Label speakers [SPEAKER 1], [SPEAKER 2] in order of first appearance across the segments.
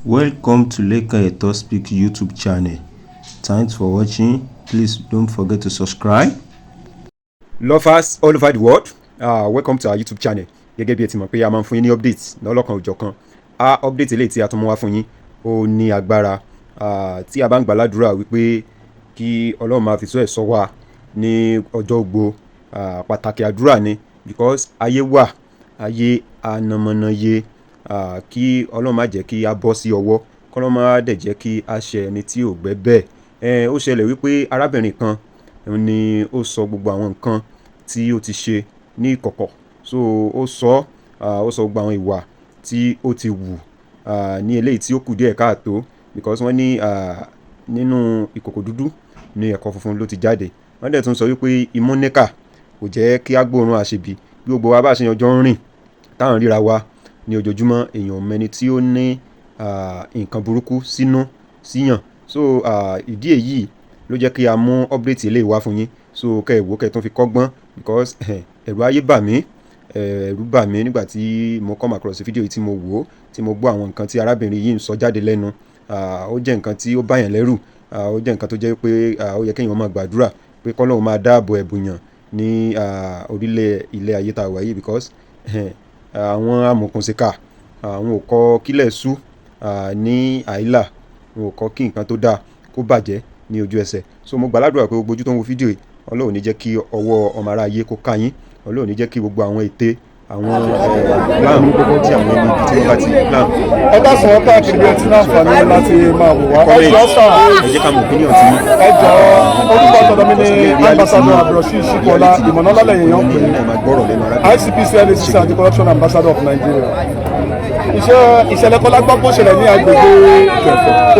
[SPEAKER 1] Welcome to Leyin Speak YouTube channel. Thanks for watching. Please don't forget to subscribe.
[SPEAKER 2] Lovers all over the world, welcome to our YouTube channel. Gẹ́gẹ́ bí ẹ ti mọ̀ pé a máa ń fún yín ní updates lọ́lọ́kan òjọ̀kan. Update eléyìí tí a tún mú wá fún yín ó ní agbára. Tí a bá ń gbàládùra wípé kí Ọlọ́run máa fi sọ ẹ̀ sọ wá ní ọjọ́ gbogbo, pàtàkì àdúrà ni, because ayé wà, ayé anamọ̀nàyé, kí Ọlọ́run má jẹ́ kí a bọ́ sí ọwọ́, kí Ọlọ́run má dẹ̀ jẹ́ kí a ṣe ẹni tí ò gbẹ́ bẹ́ẹ̀. Ó ṣẹlẹ̀ wípé arábìnrin kan ni ó sọ gbogbo àwọn nǹkan tí ó ti ṣe ní ìkọ̀kọ̀. So ó sọ gbogbo àwọn ìwà tí ó ti wù ní eléyìí tí ó kù díẹ̀ káàtó, because wọ́n ní nínú ìkòkò dúdú ní ẹ̀kọ funfun ló ti jáde. Wọ́n dẹ̀ tún sọ wípé imú níkà kò jẹ́ kí á gbóòórùn àṣebí. Bí gbogbo wa bá ṣe ọjọ́ ń rìn táwọn ríra wa ní ojoojúmọ́, èèyàn mẹ́ni tí ó ní nǹkan burúkú sínú síyàn. So ìdí èyí ló jẹ́ kí a mú update eléyìí wá fún yín. So kẹ́ ẹ wò, kẹ́ ẹ tún fi kọ́gbọ́n, because ẹ̀rù ayé bà mí, ẹ̀rù bà mí nígbà tí mo come across fídíò yìí, tí mo wò ó, tí mo gbọ́ àwọn nǹkan tí arábìnrin yìí ń sọ jáde lẹ́nu. Ó jẹ́ nǹkan tí ó báyàn lẹ́rù, ó jẹ́ nǹkan tó jẹ́ pé ó yẹ kéèyàn máa gbàdúrà pé k'Ọlọ́run máa dáàbò ẹ̀bùn yàn ní orílẹ̀ ilẹ̀ ayé tá a wà yìí, because àwọn amọ̀kùnsìkà àwọn ò kọ́ kílẹ̀ sú ní àìlà, wọn ò kọ́ kí nǹkan tó dáa kó bàjẹ́ ní ojú ẹsẹ̀. So mo gbàládùra pé gbogbo ojú tó ń wo fídíò yìí, Ọlọ́run ní jẹ́ kí ọwọ́ ọmọ aráyé kó ká yín, Ọlọ́run ní jẹ́ kí gbogbo àwọn ète, àwọn plan tí àwọn ẹni ibi tí wọ́n bá ti plan.
[SPEAKER 3] Ẹ bá sọ káàkiri bí ẹ ti láǹfààní láti máa wò wá. Ẹ jọ sà,
[SPEAKER 2] ẹ jẹ́ ká mọ̀ opinion tí yín.
[SPEAKER 3] ẹ jọ orúkọ tọ̀dọ̀ mi ní ambassador Abdulrasheed Shikola ìmọ̀nà lálẹ́ yẹn pè é ICPC LACC anti-corruption ambassador of Nigeria. Ìṣẹ̀lẹ̀ kọ́lá gbọ́ pé ó ṣẹlẹ̀ ní agbègbè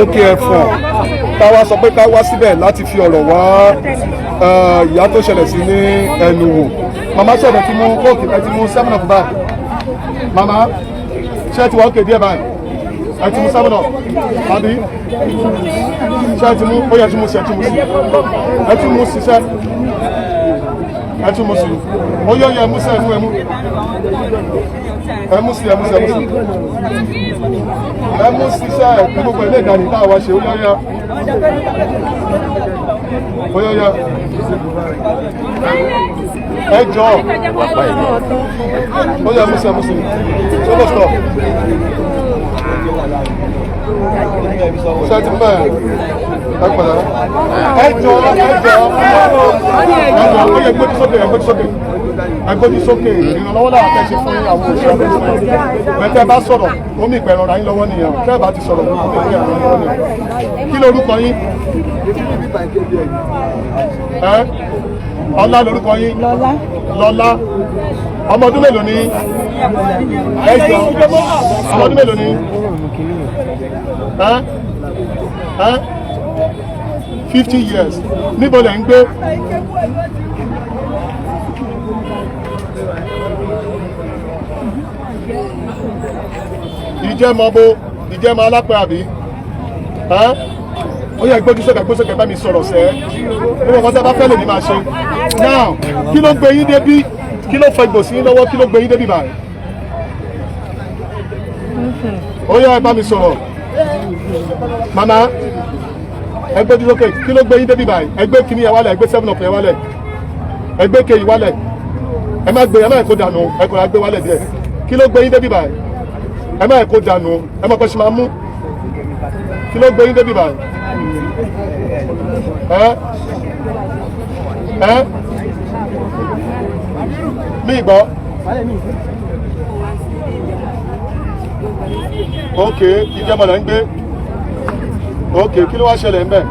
[SPEAKER 3] Òkè Ẹ̀fọ̀n, táwa sọ pé ká wá síbẹ̀ láti fi ọ̀rọ̀ wá ìyá tó ṣẹlẹ̀ sí ní ẹnu wò. Màmá ṣẹ̀dẹ̀ ti mú kóòkì, ẹ ti mú 7 up báyìí. Màmá ṣé ẹ ti wá òkè díẹ̀ báyìí? Ẹ ti mú 7 up àbí? Ṣé ẹ ti mú, ó yẹ ti mú sí, ẹ ti mú sí. Ẹ ti mú sí sẹ́. Ẹ ti mú sí. Ó yẹ ẹ mú sí, ẹ mú. Ẹ mú sí, ẹ mú sí, ẹ mú sí. Ẹ mú sí sẹ́, kí gbogbo ilé ìdáni tá a wá ṣe, ó yẹ. Ó yẹ. Ẹ jọ. Ó yẹ mú sí, ẹ mú sí. Ṣé ló sọ? Ṣé ti bẹ́ẹ̀? Ẹ pẹ̀lẹ́. Ẹ jọ. Ó yẹ gbójú sókè, ẹ gbójú sókè. Ìrànlọ́wọ́ náà kẹ́ ṣe fún àwọn òṣìṣẹ́. Bẹ́ẹ̀ bá sọ̀rọ̀, ó mì pẹ̀lú ọ̀rọ̀ yín lọ́wọ́ nìyẹn. Kẹ́ bá ti sọ̀rọ̀, ó mì pẹ̀lú ọ̀rọ̀ yín lọ́wọ́ nìyẹn. Kí lorúkọ yín? Ọlá lorúkọ yín? Lọ́lá. Ọmọ ọdún mélòó ni? Ẹ jọ. Ọmọ ọdún mélòó ni? 50 years. Níbo lẹ̀ ń gbé? Ìjẹ́mọ alápẹ̀ àbí? Ó yẹ gbójú bá mi sọ̀rọ̀ sẹ́. Ó wọ́n tẹ́ bá fẹ́ lè ní máa ṣe. Now, kí ló gbé yín débí? Kí ló fẹ́ gbòsí yín lọ́wọ́? Kí ló gbé yín débí báyìí? Ó yẹ bá mi sọ̀rọ̀. Màmá, ẹ gbójú sókè. Kí ló gbé yín débí báyìí? Ẹ gbé kíní yẹn wálẹ̀, ẹ gbé 7 up yẹn wálẹ̀. Ẹ gbé kéyì wálẹ̀. Ẹ má kó dànù, ẹ kò rà gbé wálẹ̀ díẹ̀. Kí ló gbé yín débí báyìí? Ẹ má kó dànù, ẹ má kọ́ ṣe máa mú. Kí ló gbé yín débí báyìí? Mi gbọ́. Ok, ìjẹ́mọ̀ lẹ́ ń gbé. Ok, kí ló wá ṣẹlẹ̀ ń bẹ̀?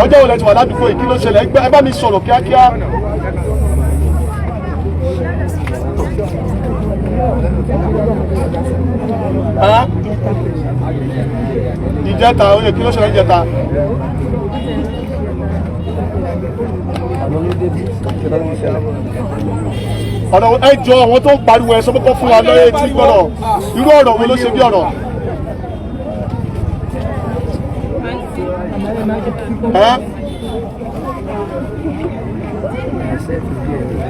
[SPEAKER 3] Ọjọ́ wo lẹ ti wà ládùúgbò yìí? Kí ló ṣẹlẹ̀? Ẹ bá mi sọ̀rọ̀ kíákíá. Ìjẹta, ó yẹ kí ló ṣẹlẹ̀ ìjẹta? Ọ̀rọ̀ ẹjọ́ àwọn tó ń pariwo ẹ̀ sọ pé kọ́ fún wa lọ́yẹ̀ tí gbọ́rọ̀. Irú ọ̀rọ̀ wo ló ṣe bí ọ̀rọ̀?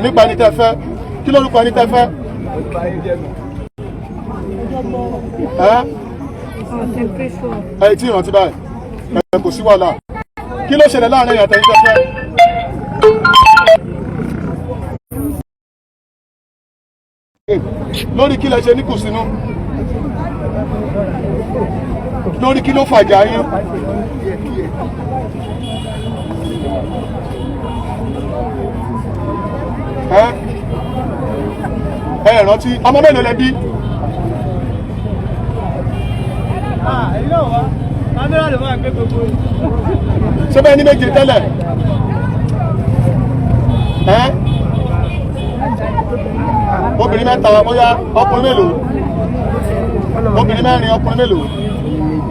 [SPEAKER 3] Nípa ẹni tẹ́ fẹ́, kí lórúkọ ẹni tẹ́ fẹ́? ẹ tí ìrántí báyìí ẹ kò sí wàhálà kí ló ṣẹlẹ̀ láàrin ẹ̀yà tẹ̀yìn tẹ́fẹ́. lórí kí lẹ ṣe ní kùsínú lórí kí ló fàjà yín. ẹ rántí ọmọ mélòó lẹ bí. ṣé bẹ́ẹ̀ ní méje tẹ́lẹ̀ obìnrin mẹ́ta bóyá ọkùnrin mélòó obìnrin mẹ́rin ọkùnrin mélòó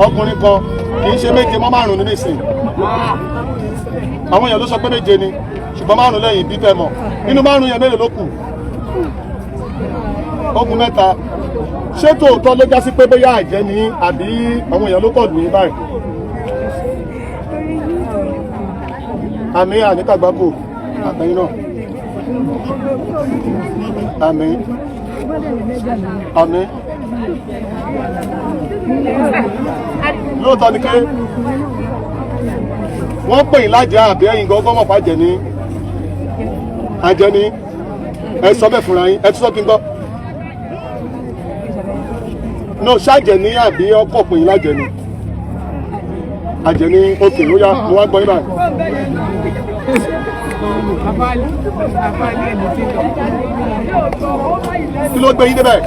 [SPEAKER 3] ọkùnrin kan kì í ṣe méje mọ́ márùn-ún nínú ìsìn àwọn èèyàn ló sọ pé méje ni ṣùgbọ́n márùn-ún lẹ́yìn bí fẹ́ mọ̀ nínú márùn-ún yẹn mélòó ló kù ogun mẹ́ta ṣé tòótọ́ ló já sí pé bóyá àjẹ́ ni àbí àwọn èèyàn ló kọ̀dù yín báyìí. àmì àníkàgbákò àtẹ̀yìn náà àmì àmì lóòótọ́ ni pé wọ́n pè yín lájẹ́ àbí ẹ̀yin gangan mọ̀ pàjẹ́ ní àjẹ́ ní ẹ sọ bẹ́ẹ̀ fúnra yín ẹ tún sọ kí n gbọ́. no ṣáàjẹ́ ní àbí ọkọ̀ pè yín lájẹ́ ní àjẹ́ ní òkè ó yá mo wá gbọ́ yín báyìí. kí ló gbé yín débẹ̀?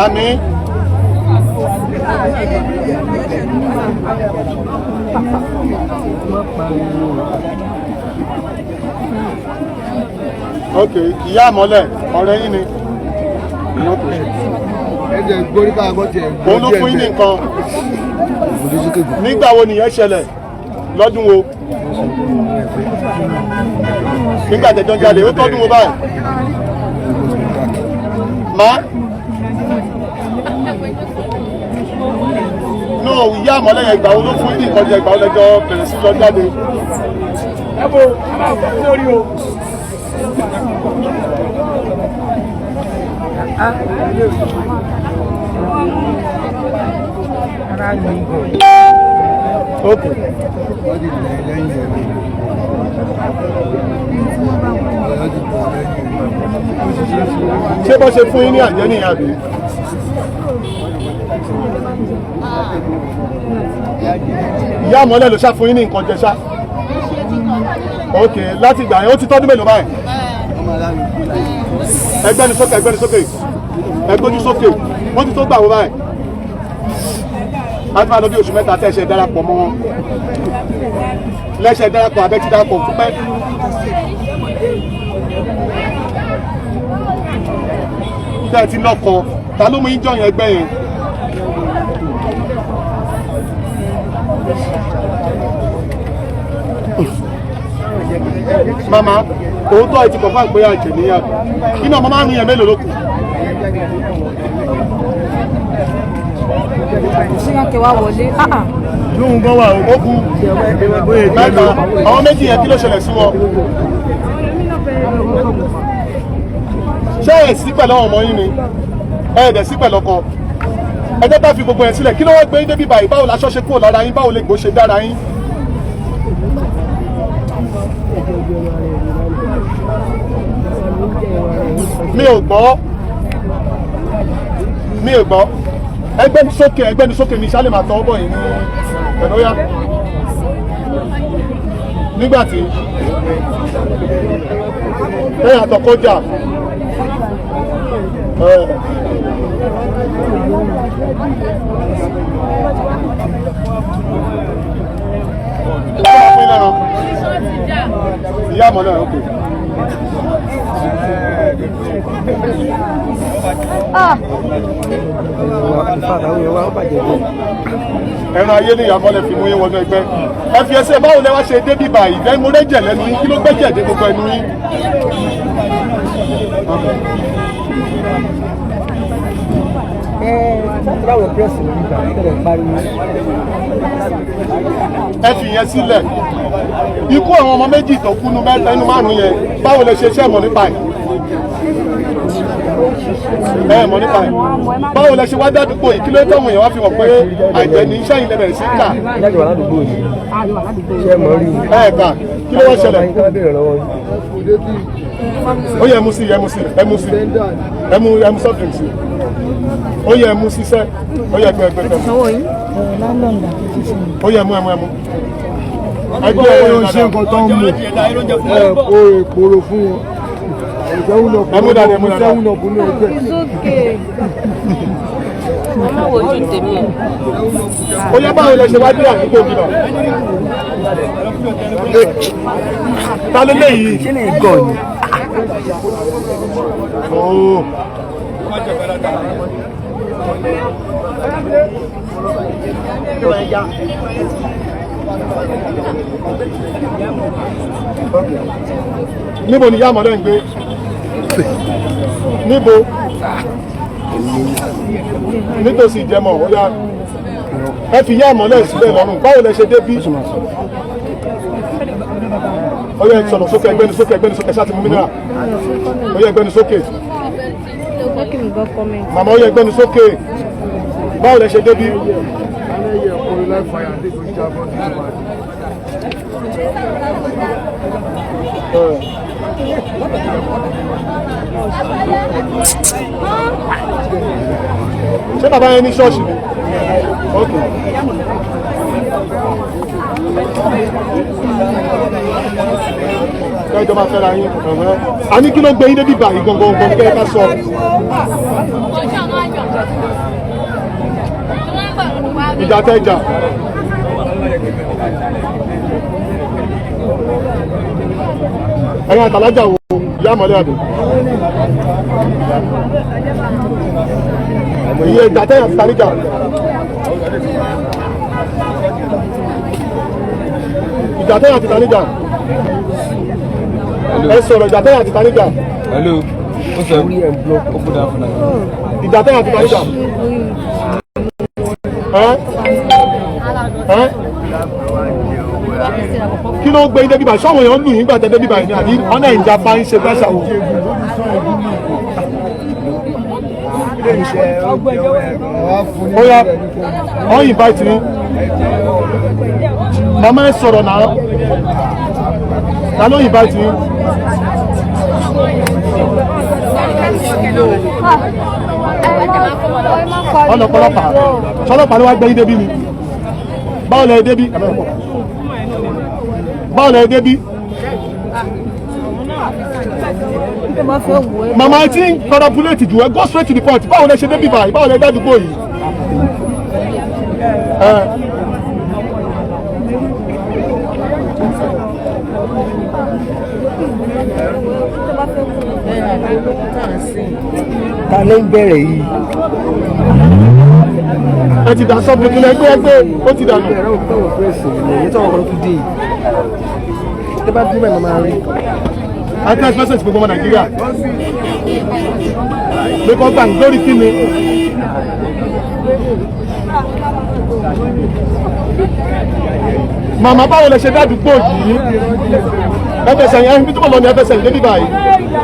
[SPEAKER 3] àmì ok ìyá àmọ́lẹ̀ ọ̀rẹ́ yín ni òun ló fún yín ní nǹkan nígbà wo nìyẹn ṣẹlẹ̀ lọ́dún wo nígbà tẹ̀jọ́ jáde ó tọ́dún wo báyìí má no ìyá àmọ́lẹ̀ yẹn ìgbà wo ló fún yín ní nǹkan jẹ ìgbà wo lẹ́jọ́ bẹ̀rẹ̀ sí lọ jáde. ẹ bò lórí o. ok ṣé bó ṣe fún yín ní àjẹ́ nìyà bí? ìyá àmọ́lẹ̀ ló ṣá fún yín ní nǹkan jẹ ṣá. ok láti ìgbà yẹn ó ti tọ́dún mélòó báyìí? ẹgbẹ́ni sókè ẹgbẹ́ni sókè ẹgbójú sókè wọ́n ti tó gbà wọ́n báyìí. a ti máa lọ bí oṣù mẹ́ta tẹ́ ṣe darapọ̀ mọ́ wọn lẹ́ṣẹ̀ darapọ̀ abẹ́ ti darapọ̀ fún pẹ́. tẹ́ ẹ ti lọ́kọ ta ló mú yín jọyìn ẹgbẹ́ yẹn? mama òótọ́ ẹ ti kọ̀ fún àgbé àjẹ́ níyà nínú ọmọ márùn-ún yẹn mélòó ló kù?
[SPEAKER 4] síyànkè wa wọlé
[SPEAKER 3] lóhun gan wà ó kú mẹ́ta àwọn méjì yẹn kí ló ṣẹlẹ̀ sí wọn? ṣé ẹ̀ sí pẹ̀lú àwọn ọmọ yín ni ẹ̀ dẹ̀ sí pẹ̀lú ọkọ ẹ jẹ́ bá fi gbogbo yẹn sílẹ̀ kí ló wá gbé débi báyìí báwo laṣọ ṣe kúrò lára yín báwo lè gbó ṣe dára yín? mi ò gbọ́ ẹgbẹ́ni sókè ní sálẹ̀ máa tọwọ́ bọ̀ yìí ní ẹ̀lọ́yà nígbàtí ẹ̀yà àtọ̀kọjà ìyá àmọ́lẹ̀ ọ̀kẹ́ ẹran ayé ní ìyàmọ́lẹ̀ fi mú yín wọnú ẹgbẹ́ ẹ fi ẹsẹ̀ báwo lẹ wá ṣe débì báyìí lẹ́nu mo rẹ́jẹ̀ lẹ́nu yín kí ló gbẹ́jẹ̀ dé gbogbo ẹnu yín. ẹ fi yẹn sílẹ̀ ikú àwọn ọmọ méjì tó kú nínú mẹ́ta inú márùn-ún yẹn báwo lẹ ṣe ṣẹ́ mọ̀ nípa ẹ̀. mọ̀ nípa ẹ̀ báwo lẹ ṣe wá dádúgbò yìí kí ló tẹ̀wọ̀n yẹn wá fi hàn pé àìjẹ́ ní iṣẹ́ yìí lẹ́bẹ̀rẹ̀ sí kà.
[SPEAKER 4] jáde wà ládùúgbò yìí ṣé mọ̀ rí
[SPEAKER 3] kà kí ló wọ́n ṣẹlẹ̀. ó yẹ ẹmu sí ẹmu sọ́ọ̀tì sí ó yẹ ẹmu síṣẹ́ ó yẹ ẹgbẹ́ ó yẹ ẹmu ẹgbẹ́
[SPEAKER 4] ẹgbẹ́ ṣe nǹkan tó ń mú èpòrò fún wọn
[SPEAKER 3] ẹmu dàdé ẹmu dàdé. ó yẹ báwo lẹ ṣe wá dé àdúgbò mi náà. ta ló lé yìí.
[SPEAKER 4] ṣé lè gọ̀ ni.
[SPEAKER 3] níbo ni yá mọ̀lẹ́ ń gbé níbo nítòsí ìjẹmọ̀ ó yá ẹ fi yá mọ̀lẹ́ sílẹ̀ lọ́rùn báwo lẹ ṣe débí ó yẹ sọ̀rọ̀ sókè ẹgbẹ́ni sókè ṣáà ti mú mineral ó yẹ ẹgbẹ́ni sókè màmá ó yẹ ẹgbẹ́ni sókè báwo lẹ ṣe débí. ṣé bàbá yẹn ní ṣọ́ọ̀ṣì ni? ok. kẹjọ máa fẹ́ra yín a ní kí ló gbé yín débi báyìí gangan kẹ́ ẹ ká sọ. ìjà tẹ́ jà. ẹ̀yin àtàlájà wo ìyá àmọ́lẹ́ àdó. iye ìjà tẹ́yìn àti tàníjà. ìjà tẹ́yìn àti tàníjà. ẹ sọ̀rọ̀ ìjà tẹ́yìn àti tàníjà.
[SPEAKER 4] hello ó sọ ó kú dáa fún náà.
[SPEAKER 3] ìjà tẹ́yìn àti tàníjà. kí ló gbé débi báyìí sọ́wọ́n èèyàn lù yín gbà tẹ́ débi báyìí ni àbí ọ̀nà ìjàpá ń ṣe fẹ́ṣà wò. ó yá wọ́n yìí báyìí tì í màmá ẹ sọ̀rọ̀ náà ta ló yìí báyìí tì í. ọ̀nà ọ̀pọ̀lọpàá sọlọ́pàá ló wá gbé yín débi ni báwo lẹ débi báwo lẹ débi. màmá tí ń kọ́rọ́pùlẹ̀tì jù ẹ́ go straight to the point báwo lẹ ṣe débi báyìí báwo lẹ dádúgbò yìí.
[SPEAKER 4] ta ló ń bẹ̀rẹ̀ yìí.
[SPEAKER 3] ẹ ti dà sọ́ọ̀bù kílẹ̀ ẹgbẹ́ ó ti dànù.
[SPEAKER 4] ẹ̀rọ òkútọ̀wọ̀ pẹ̀sì èyí tó wọ́n kọ́ ló kú dé yìí. tẹ́ bá dé bẹ́ẹ̀ máa rí.
[SPEAKER 3] àti message gbogbo ọmọ nàìjíríà ló kọ́ gbà lórí kí ni. màmá báwo lẹ ṣe dádúgbò yìí ẹfẹsẹ̀ yẹn bí tó kọ̀ lọ ní ẹfẹsẹ̀ yìí débi báyìí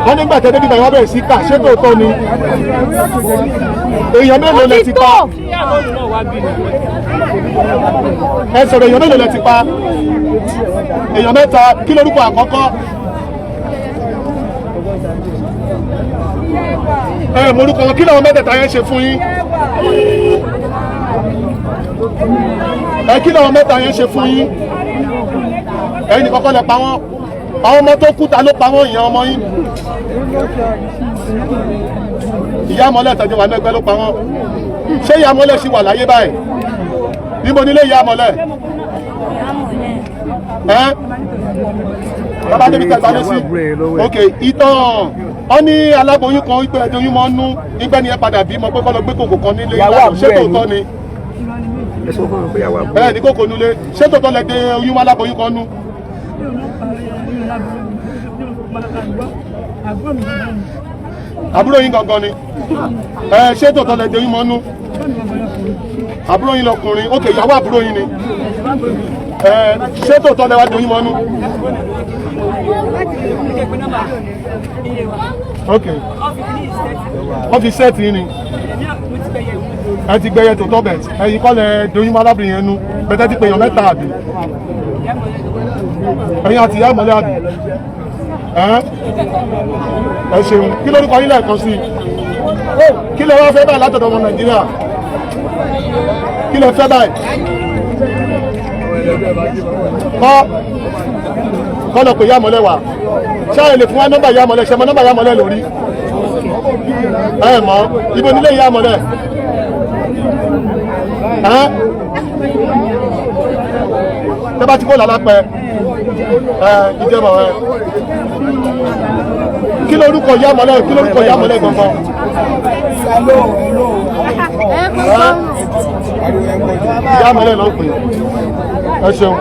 [SPEAKER 3] wọ́n nígbà tẹ́ débi báyìí wọ́n bẹ̀rẹ̀ sí kà ṣé tòótọ́ ni èèyàn mélòó lẹ ti pa ẹ sọ̀rọ̀ èèyàn mélòó lẹ ti pa èèyàn mẹ́ta kí lórúkọ àkọ́kọ́ ẹ morúkọ wọn kí làwọn mẹ́tẹ̀ẹ̀ta yẹn ṣe fún yín ẹ kí làwọn mẹ́ta yẹn ṣe fún yín ẹ̀yin kọ́kọ́ lẹ pa wọ́n àwọn ọmọ tó kú ta ló pa wọ́n ìyẹn ọmọ yín ìyá mọ́lẹ̀ tẹ̀jọ́ wà lẹ́gbẹ́ ló pa wọ́n ṣé ìyá mọ́lẹ̀ ṣì wà láyé báyìí níbo nílé ìyá mọ́lẹ̀ bàbá débi kẹta ló sí ok ìtàn wọ́n ní aláboyún kan ìpè ẹ̀jẹ̀ oyún mọ́ nú nígbẹ́ ni ẹ padà bí mọ́ pé kọ́ lọ gbé kòkò kan nílé ṣé tòótọ́ ni ẹ ní kòkò nulẹ̀ ṣé tòótọ́ lẹ dé oyún aláboyún kan nú. àbúrò yín gangan ni ṣé tòótọ́ lẹ dé oyún mọ́ nú àbúrò yín lọkùnrin ókè ìyàwó àbúrò yín ni ṣé tòótọ́ lẹ wá dé oyún mọ́ nú. ok wọ́n fi sẹ́ẹ̀tì ni ẹ ti gbẹyẹ tó tọ́ bẹ̀ ẹ̀yin kọ́ lẹ doyin mọ́ alábìnrin yẹn nu bẹ́tẹ́ ti pè yàn mẹ́ta àbí ẹ̀yin àti ìyá ìmọ̀lẹ́ àbí ẹ ṣeun kí lórúkọ yín lẹ́ẹ̀kan sí kí lẹ wá fẹ́ báyìí látọ̀dọ̀ ọmọ Nàìjíríà kí lẹ fẹ́ báyìí kọ́ lọ pé ìyá ìmọ̀lẹ́ wà ṣáà lè fún wa nọ́mbà ìyá ìmọ̀lẹ́ ṣe mọ nọ́mbà ìyá ìmọ̀lẹ́ lórí ẹ mọ̀ ibo nílé ìyá ìmọ̀lẹ́ tẹ́ bá ti kó làlápẹ́ ìjẹmọ̀ ẹ kí lórúkọ ìyá ìmọ̀lẹ́ gangan ìyá ìmọ̀lẹ́ ló ń pè ẹ ṣeun.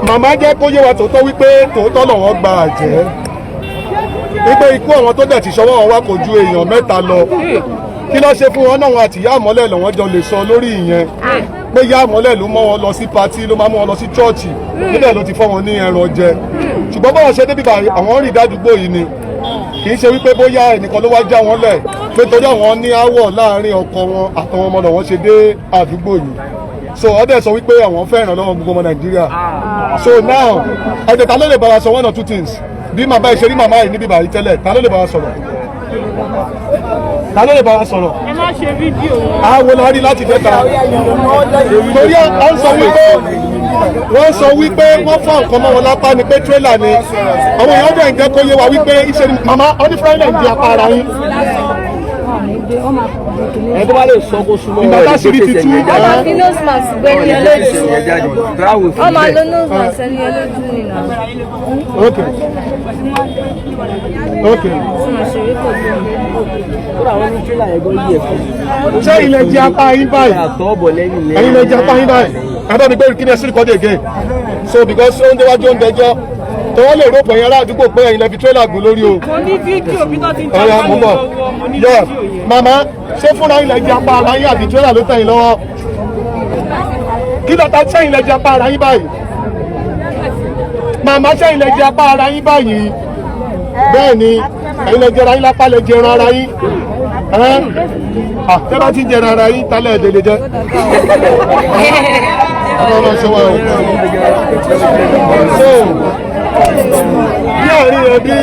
[SPEAKER 3] Màmá jẹ́ kó yé wa tòótọ́ wípé tòótọ́ lọ́wọ́ gba àjẹ́ wípé ikú àwọn tó dẹ̀ ti ṣọwọ́ wọn wá kò ju èèyàn mẹ́ta lọ kí ló ṣe fún wọn náà wọn àti ìyá àmọ́lẹ̀ lọ́wọ́ jọ lè sọ lórí ìyẹn pé ìyá àmọ́lẹ̀ ló mọ́ wọn lọ sí patí ló máa mú wọn lọ sí chọ́ọ̀chì níbẹ̀ ló ti fọ́ wọn ní ẹran jẹ ṣùgbọ́n báwọn ṣe débi báyìí àwọn rìn dádúgbò yìí ni kì í ṣe wípé bóyá ẹnìkan ló wá já wọn lẹ̀ pé torí àwọn ní áwọ̀ láàrin ọkọ wọn àtàwọn ọmọ lọ́wọ́ ṣe dé àdúgbò yìí so ọdẹ sọ wípé àwọn fẹ́ ìrànlọ́wọ́ gbogbo ọmọ Nàìjíríà so now ẹ̀jẹ̀ ta ló lè bá wa sọ one or two things bí màmá ìṣe rí màmá yìí níbí báyìí tẹ́lẹ̀ ta ló lè bá wa sọ̀rọ̀ ta ló lè bá wa sọ̀rọ̀
[SPEAKER 5] ẹ má ṣe fídíò
[SPEAKER 3] àwọn lọ rí láti dẹ́ta torí wọ́n sọ wípé wọ́n fọ́ nǹkan mọ́ wọn lápá ni pé tírélà ni àwọn èèyàn dẹ̀ ń jẹ́ kó yé wa wípé iṣẹ́ ni màmá ọdún fúráìlẹ̀ ń di apá ara yín
[SPEAKER 6] ẹni tó bá lè sọ kó súnmọ́
[SPEAKER 3] ìgbà tá a ṣe rí ti tú
[SPEAKER 5] ọmọ fi nose mask gbẹ́ni ẹlẹ́jú ọmọ lo nose mask ẹni ẹlẹ́jú nìyà.
[SPEAKER 3] ok ṣé ilẹ̀ jẹ́ apá yín báyìí ẹ̀yin ilẹ̀ jẹ́ apá yín báyìí ẹ̀dọ́ ni pé kí ni ẹ sí record again so because ó ń déwájú ó ń dẹjọ́ tó wọ́n lè rògbò yẹn aládùúgbò pé ẹ̀yin lẹ fi tírélà gùn lórí o.
[SPEAKER 5] mo ní fídíò bí tó ti ń tọ́
[SPEAKER 3] ọ̀ya mo bọ̀ yẹ màmá ṣé fúnra ilẹ̀ jẹ́ apá ara yín àbí tírélà ló tẹ̀yìn lọ́wọ́ kí lọ́ta ṣẹ́yìn lẹ jẹ́ apá ara yín báyìí màmá ṣẹ́yìn lẹ jẹ́ apá ara yín báyìí bẹ́ẹ̀ ni ẹ̀yin lẹ jẹra yín lápá lẹ jẹran ara yín tẹ́ bá ti ń jẹran ara yín tálẹ̀ ẹ̀dẹ̀ lè jẹ́ ọmọ ṣe wá o so bí àárín rẹ̀ bí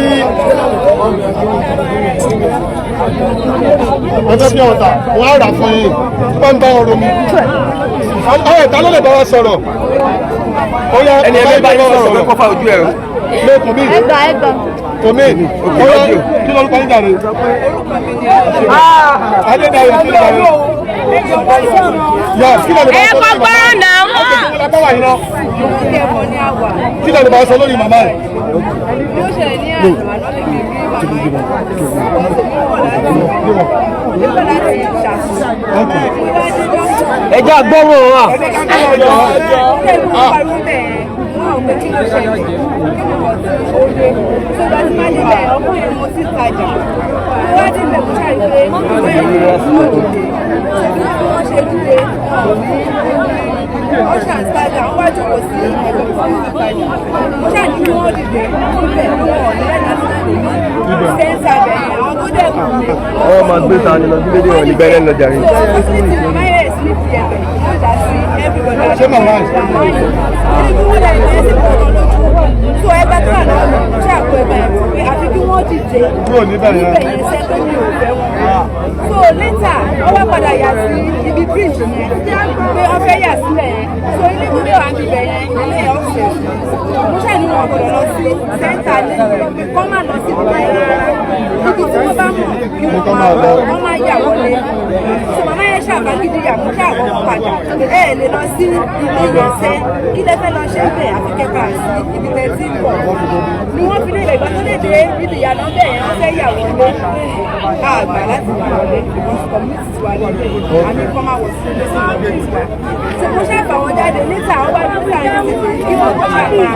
[SPEAKER 3] ọjọ́ bí ọ̀tà wọ́n á rà fún yín wọ́n ń bá ọrọ̀ mi ọ̀rẹ́ ìta ló lè bá wa sọ̀rọ̀ ó yá
[SPEAKER 6] ẹni ẹgbẹ́ bá yín sọ̀rọ̀ ló kọ́fà ojú ẹ̀rọ
[SPEAKER 3] lẹ́kùn mi kòmí ó yá kí ló ń pa yín jàre adédáyé kí ló ń pa yín yà kí ló lè bá wa sọ lórí màmá kí ló lè bá wa sọ lórí màmá rẹ̀.
[SPEAKER 6] ẹjọ́ gbọ́wọ́ wa.
[SPEAKER 7] wọ́n ṣàǹsájà wọ́n wá jókòó sí ẹgbẹ́ ìfọ̀síwájú wọ́n ṣàní kí wọ́n dìde níbẹ̀ wọ́n lẹ́yìn láti dìde sẹ́ńsà bẹ̀rẹ̀ àwọn tó dẹ̀ kù mí.
[SPEAKER 6] ọwọ́ máa gbé ta ni lọ sílé wọn ní bẹ́rẹ̀ lọ jàre.
[SPEAKER 3] ṣé màmá ẹ̀
[SPEAKER 7] so ẹgbẹ́ tó wà náà ṣàkó ẹgbẹ́ yẹn pé àfi kí wọ́n dìde
[SPEAKER 3] kúrò níbẹ̀ yẹn
[SPEAKER 7] ṣẹ́ tó ní òfẹ́ wọn. so later wọ́n wá padà yà sí ibi bridge yẹn pé wọ́n fẹ́ yà sílẹ̀ yẹn so ilé ìwúlẹ̀ wà níbẹ̀ yẹn ilé ẹ̀ ọ̀sẹ̀ mo ṣàní wọn gbọ́dọ̀ lọ sí sẹ́ńtà lẹ́yìn kọ́ máa lọ sí ìgbà yẹn ibi tí wọ́n bá mọ̀ kí wọ́n máa yà wọlé so màmá yẹn ṣàbágídí yà kó ṣàwọ̀ padà ẹ̀ lè lọ sí ilé yẹn sẹ́ kí lẹ́fẹ́ lọ ṣe bẹ́ẹ̀ àfi kẹ́kọ̀ọ́ sí ibi tẹ́tí pọ̀ ni wọ́n fi lè lè gbọ́ tó lè dé ibi ìyànà bẹ́ẹ̀ yẹn wọ́n fẹ́ yà wọlé àgbà láti wà wọlé because community ti wà lẹ́yìn àmì kọ́ máa wọ̀ sí ilé sí community wa so mo ṣàfà wọn jáde níta àwọn bá dúró àyè ti kí wọ́n kọ́ ṣàpá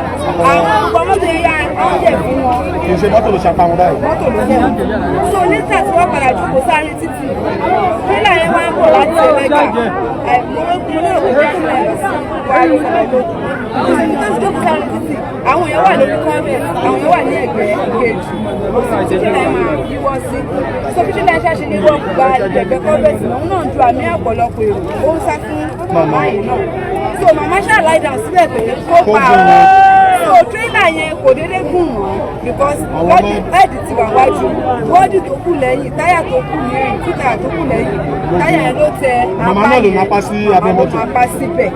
[SPEAKER 7] àwọn ọmọ tó yá oúnjẹ fún wọn
[SPEAKER 3] kì í ṣe mọ́tò ló ṣapa wọn báyìí.
[SPEAKER 7] mọ́tò ló fẹ́ wọn. so nígbà tí wọ́n padà jókòó sáré títì tírélà yẹn wá ń bọ̀ láti ẹlẹ́gà mo ní òkú tírélà yẹn sí wàá ló fọwọ́ lójú. nígbà tí jókòó sáré títì àwọn èèyàn wà lórí kọ́ọ̀bẹ̀ àwọn èèyàn wà ní ẹ̀gbẹ́ kejì tírélà yẹn máa yíwọ́ sí. so bí tírélà yẹn ṣáṣe ní wọ́ọ̀kù gba ẹ̀gbẹ́ kọ́ọ̀bẹ̀ sí òun náà ju àmì ọ̀pọ̀lọpọ̀ èrò ó ń sá fún màmá yìí náà. so màmá ṣáà láì dàn síbẹ̀ pé kó pa àwọn so trailer yẹn kò déédéé gùn wọ́n because bọ́dì ẹ̀dì ti wà wájú bọ́dì tó kù lẹ́yìn táyà tó kù lẹ́yìn títà tó kù lẹ́yìn táyà yẹn ló tẹ
[SPEAKER 3] màmá náà ló máa pa sí abẹ́ mọ́tò.
[SPEAKER 7] máa pa síbẹ̀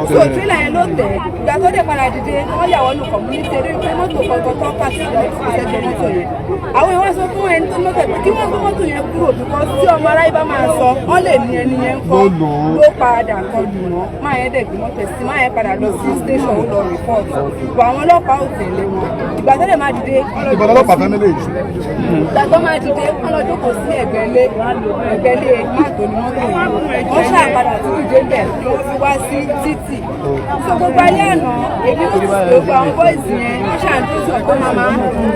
[SPEAKER 7] so trailer yẹn ló tẹ̀ ìgbà tó dé padà dìde wọ́n yà wọ́n nù community eré pé mọ́tò kankan tó kà sí ìṣẹ́jọ mọ́tò yẹn àwọn èèyàn sọ fún ẹni tó mọ́tò pé kí wọ́n gbé mọ́tò yẹn kúrò because tí ọmọ aráyé bá máa sọ wọ́n lè ní ẹni yẹn ń kọ́ ló padà kan lù wọ́n máa yẹn dẹ̀ gbé mọ́tò sí máa yẹn padà lọ sí station ó lọ report bọ̀ àwọn ọlọ́pàá ò tẹ̀lé wọn ìgbà tó dẹ̀ máa dìde
[SPEAKER 3] ìbọn ọlọ́pàá fẹ́ mẹ́lẹ̀ yìí.
[SPEAKER 7] ìgbà tó máa dìde wọ́n lọ jókòó sí ẹ̀gbẹ́lé máàtó ní mọ́tò yìí wọ́n ṣáà padà tún dìde bẹ̀ wọ́n fi wá sí títì so gbogbo ayé àná èmi ló ti gbogbo àwọn bọ́ìsì yẹn wọ́n ṣàǹtúnṣe ọ̀pọ̀ màmá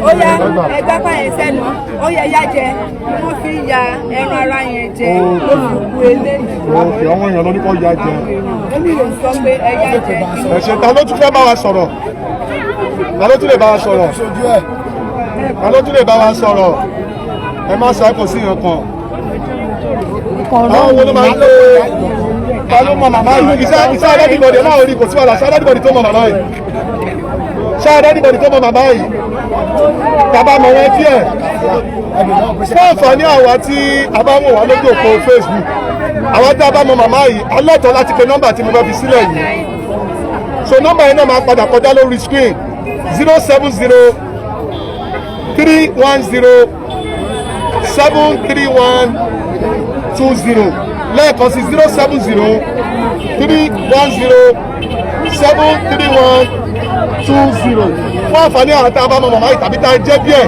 [SPEAKER 7] ó yá ẹgbẹ́ pààyàn sẹ́nu ó yẹ yá jẹ wọ́n fi ya ẹran ara yẹn jẹ ló fi ku eléyìí.
[SPEAKER 3] òkè àwọn èèyàn ló ní kó ya jẹ.
[SPEAKER 7] èmi ò sọ pé ẹ yá jẹ.
[SPEAKER 3] ẹ̀ṣẹ̀ ta ló tún fẹ́ bá wa sọ̀rọ̀ ta ló tún lè bá wa sọ̀rọ̀ ta ló tún lè bá wa sọ̀rọ̀ ẹ má sọ kò sí yẹn kan. àwọn wo ló máa ń lé ta ló mọ màmá yìí iṣẹ́ adádìbọ̀dì ẹ̀ máa rí kò sí wàhálà ṣé adádìbọ̀dì tó mọ màmá yìí ṣé adádìbọ̀dì tó mọ màmá yìí tàbá mọ̀ wọ́n díẹ̀ fún àǹfààní àwa tí a bá wò wá lójú òpó Facebook àwa tí a bá mọ màmá yìí alẹ́tọ̀ọ́ láti pe nọ́mbà tí mo bá fi sílẹ̀ yìí so nọ́mbà yẹn náà máa padà kọjá lórí screen 070-310-73120 lẹ́ẹ̀kan sí 070-310-73120 fún àǹfààní àwọn tá a bá mọ màmá yìí tàbí tá a jẹ́ díẹ̀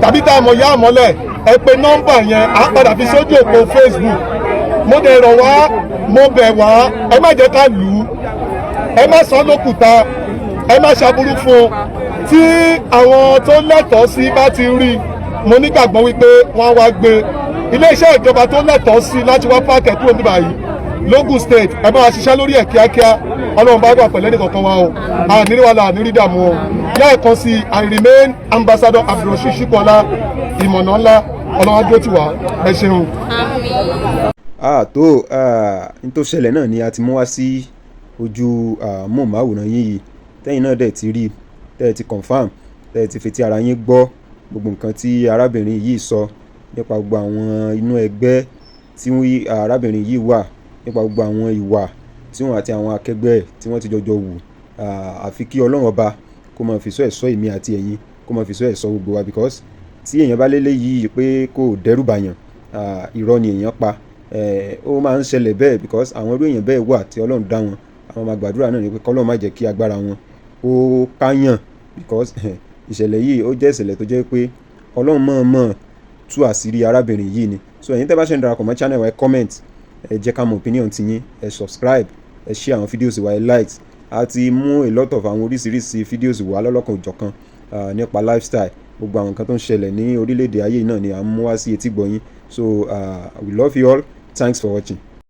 [SPEAKER 3] tàbí tá a mọ̀ yá àmọ́lẹ̀ ẹ pe nọ́mbà yẹn á padà fi sójú òpó Facebook mo dẹ̀ rọ̀ wá mo bẹ̀ wá ẹ má jẹ́ ká lù ú ẹ má sọ lókùúta ẹ má ṣàbúrú fún un tí àwọn tó lẹ́tọ̀ọ́ sí bá ti rí mo nígbàgbọ́ wípé wọ́n á wá gbé iléeṣẹ́ ìjọba tó lẹ́tọ̀ọ́ sí láti wá pààkì kúrò níbà yìí logun state ẹ bá wa ṣiṣẹ́ lórí ẹ̀ kíákíá ọlọ́run bá gbà pẹ̀lẹ́ nìkankan wa o àníri wa la àníri dààmú o lẹ́ẹ̀kan sí I remain ambassador Abdulrasheed Shikola ìmọ̀nà ńlá ọlọ́run adó tiwa ẹ ṣeun.
[SPEAKER 2] n tó ṣẹlẹ̀ náà ni a ti mú wá sí ojú móhùnmáwòrán yìí tẹ́yìn náà dẹ̀ ti rí tẹ́ ẹ ti confam tẹ́ ẹ ti fi ti ara yín gbọ́ gbogbo nǹkan tí arábìnrin yìí sọ nípa gbogbo àwọn inú ẹgbẹ́ tí arábìnrin yìí wà nípa gbogbo àwọn ìwà tí wọ́n àti àwọn akẹgbẹ́ tí wọ́n ti jọjọ wù àfi kí ọlọ́run ọba kó máa fi sọ ẹ̀sọ́ èmi àti ẹ̀yin kó máa fi sọ ẹ̀sọ́ gbogbo wa because tí èèyàn bá lélẹ̀ yìí pé kò dẹ́rù bàyàn irọ́ ni èèyàn pa ó máa ń ṣẹlẹ̀ bẹ́ẹ̀ because àwọn irú èèyàn bẹ́ẹ̀ wà tí ọlọ́run dá wọn àwọn máa gbàdúrà náà ni pé kọ́lọ́run má jẹ́ kí agbára wọn ó káyàn because ìṣẹ̀lẹ̀ yìí ó jẹ́ ìṣẹ̀lẹ̀ tó jẹ́ pé ọlọ́run mọ̀ọ́mọ̀ tú àṣírí arábìnrin yìí ni so ẹ̀yin tẹ́ bá ṣe ń darapọ̀ mọ́ channel wa ẹ comment ẹ jẹ́ ká mọ opinion ti yín ẹ subscribe ẹ share àwọn fídíòsì wa ẹ like a ti mú a lot of àwọn oríṣiríṣi fídíòsì wa lọ́lọ́kan òjọ̀kan nípa lifestyle gbogbo àwọn nǹkan tó ń ṣẹlẹ̀ ní orílẹ̀-èdè ayé náà ni à ń mú wá sí etí gbọ̀nyìn so we love you all thanks for watching.